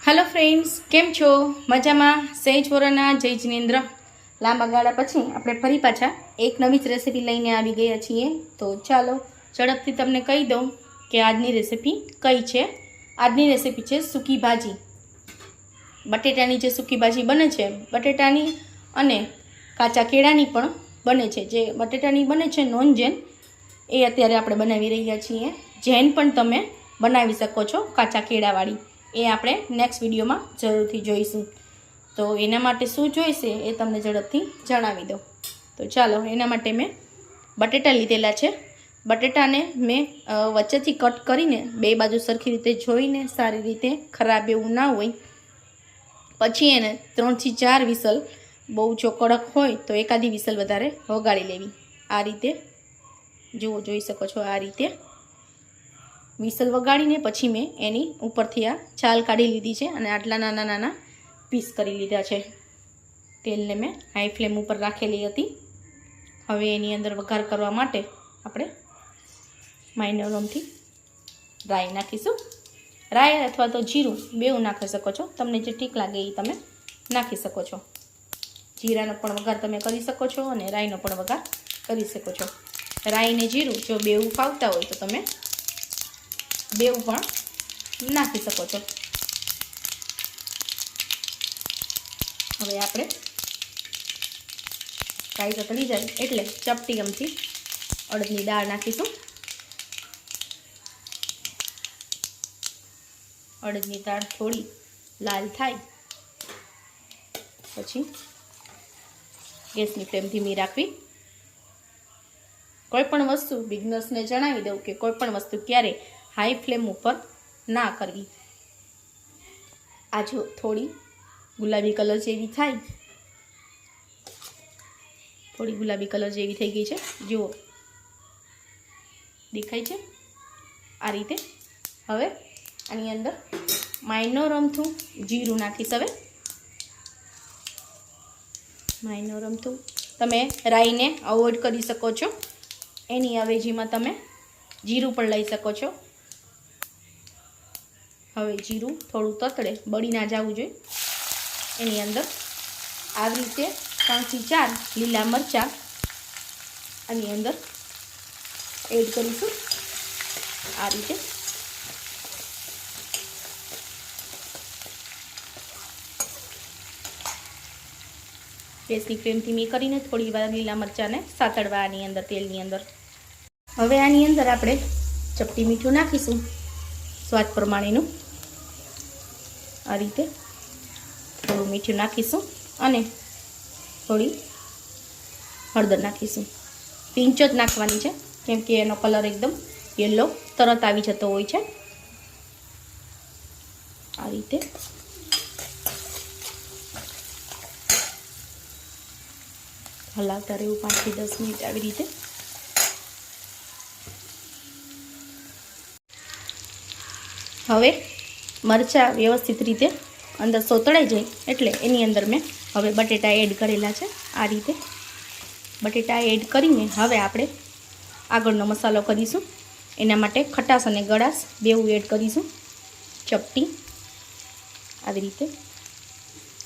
Hello friends came छो मजा में सहेज वोराना जय जिनेन्द्र लांबा गाळा पछी आपणे फरी पाछा एक नवी ज रेसिपी लईने आवी गया छीए। तो चलो झड़पथी तमने कही दऊं कि आजनी रेसिपी कई छे। आजनी रेसिपी छे सूकी भाजी। बटेटानी जे सूकी भाजी बने छे बटेटानी अने काचा केळानी पण बने छे। जे बटेटानी बने छे नॉन जेन ए अत्यारे आपणे बनावी रह्या छीए। जेन पण तमे बनावी शको छो काचा केळावाળી ए आपणे नेक्स्ट विडियो में जरूरथी जोईशुं। तो एना माटे शुं जोईशे ए तमने झड़पथी जणावी दऊं। तो चलो एना माटे मैं बटेटा लीधेला छे। बटेटाने मैं वच्चेथी कट करीने बे बाजू सरखी रीते जोईने सारी रीते खराब एवुं ना होय पछी एने 3 થી 4 विसल बहु जो कड़क होय तो एकादी विसल वधारे वगाड़ी लेवी। आ रीते जुओ जोई शको छो। आ रीते विसल वगाड़ीने पछी मैं एनी उपरथी आ छाल काढी लीधी छे अने आटला नाना नाना पीस करी लीधा छे। तेलने मैं हाई फ्लेम पर राखेली हती। हवे एनी अंदर वघार करवा माटे आपणे माइनरमथी राई नाखीशुं। राई अथवा तो जीरुं बेउ नाखी शको छो, तमने जे ठीक लागे ए तमे नाखी शको छो। जीरानो पण वघार तमे करी शको छो अने राईनो पण वघार करी शको छो। राई ने जीरुं जो बेउ फावता होय तो तमे बेउ पण नाखी शको छो। हवे आपणे राई ततળી जाय એટલે ચપટી અમથી અડદની દાળ નાખીશું। અડદની દાળ થોડી લાલ થાય પછી ગેસની ફ્લેમ ધીમી રાખવી। कोईपण वस्तु बिगनर्सने जणावी दઉં કે कोईपण वस्तु क्यारे हाई फ्लेम पर ना करवी। आ जो थोड़ी गुलाबी कलर जेवी थाय, थोड़ी गुलाबी कलर जेवी थई गई छे, जुओ देखाय छे आ रीते। हवे आनी अंदर माइनोर अमथुं जीरुं नाखीश। हवे माइनोर अमथुं तमे राईने अवॉइड करी शको छो, एनी अवेजीमां तमे जीरुं पण लई शको छो। हवे जीरुं थोड़ुं ततड़े बળી ना जावुं जोईए एनी अंदर आ रीते 3 થી 4 લીલા મરચાં आनी अंदर एड करीशुं। आ रीते गैसनी फ्लेम धीमी करीने थोड़ी वार लीला मरचाने सातळवा आनी अंदर तेलनी अंदर। हवे आनी अंदर आपणे चपटी मीठुं नाखीशुं स्वाद प्रमाणेनुं। आ रीते थोड़ुं मीठुं नाखीशुं अने थोड़ी हळदर नाखीशुं। पिंच ज नाखवानी छे केम के एनो कलर एकदम येलो तरत आवी जतो होय छे। आ रीते हलावता रहेवुं 5 થી 10 मिनिट આવી રીતે। हवे मरचा व्यवस्थित रीते अंदर सोतळाई जाए एटले एनी अंदर मैं हवे बटेटा एड करेला छे। आ रीते बटेटा एड करीने हवे आपणे आगळनो मसालो करीशुं। एना माटे खटास अने गळास बेउ एड करीशुं। चपटी આવી રીતે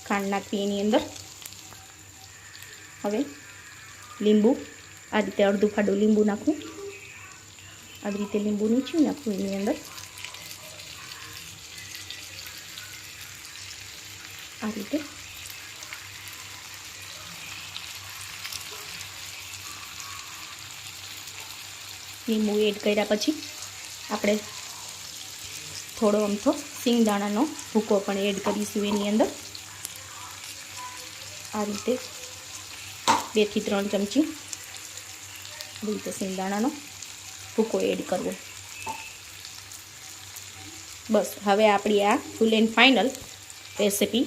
ખાંડ નાખવી એની અંદર। હવે લીંબુ આ રીતે અડધું ફાડું લીંબુ નાખવું। આવી રીતે લીંબુ નીચું નાખવું એની અંદર। आ रीते लींबू एड कर्या पछी आपणे थोड़ो अमथो सींगदाणानो भूको पण एड करीशुं एनी अंदर। आ रीते 2 થી 3 चमची रीते सींगदाणानो भूको एड करवो। बस हवे आपणी आ फूल एंड फाइनल रेसिपी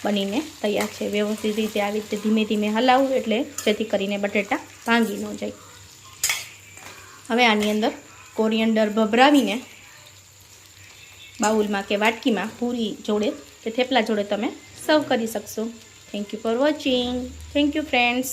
बनीने तैयार है। व्यवस्थित रीते आ रीते धीमे धीमे हलावવું એટલે જેથી કરીને બટેટા ભાંગી ન જાય। હવે આની અંદર કોરિએન્ડર ભભરાવીને બાઉલમાં કે વાટકીમાં પૂરી જોડે કે થેપલા જોડે તમે સર્વ કરી શકશો। Thank you for watching. Thank you friends.